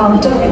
Kaunter 1.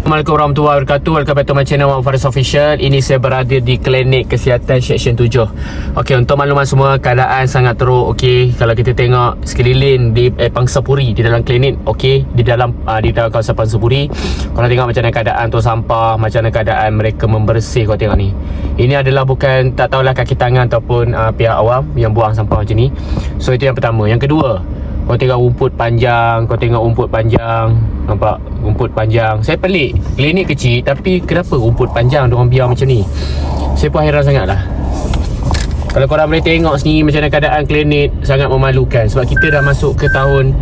Assalamualaikum warahmatullahi wabarakatuh. Welcome back to my channel Muhammad Faris Official. Ini saya berada di klinik kesihatan Seksyen 7. Okey, untuk makluman semua, keadaan sangat teruk. Okey, kalau kita tengok sekeliling di Pangsapuri, di dalam klinik, okey, di dalam kawasan Pangsapuri, korang tengok macam mana keadaan tu sampah, macam mana keadaan mereka membersih. Kau tengok ni. Ini adalah bukan, tak tahulah kaki tangan ataupun pihak awam yang buang sampah macam ni. So itu yang pertama. Yang kedua, kau tengok rumput panjang. Nampak rumput panjang. Saya pelik, klinik kecil tapi kenapa rumput panjang diorang biar macam ni? Saya pun heran sangat lah. Kalau korang boleh tengok sini macam mana keadaan klinik, sangat memalukan. Sebab kita dah masuk ke tahun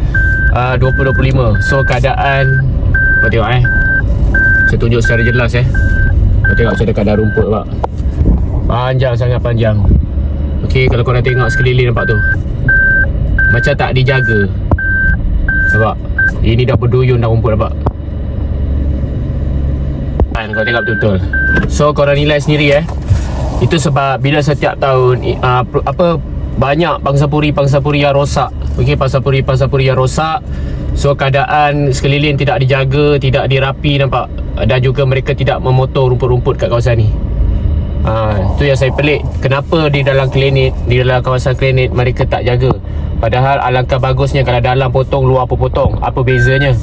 2025. So keadaan, kau tengok saya tunjuk secara jelas kau tengok macam mana keadaan rumput nampak. Panjang, sangat panjang. Okey, kalau korang tengok sekeliling nampak tu, macam tak dijaga. Nampak? Ini dah berduyun dah rumput, nampak? Kau tengok betul-betul. So korang nilai sendiri Itu sebab bila setiap tahun banyak pangsapuri yang rosak. Okey, pangsapuri yang rosak. So keadaan sekeliling tidak dijaga, tidak dirapi, nampak? Dan juga mereka tidak memotong rumput-rumput kat kawasan ni. Itu yang saya pelik. Kenapa di dalam kawasan klinik mereka tak jaga? Padahal alangkah bagusnya kalau dalam potong, luar pun potong. Apa bezanya?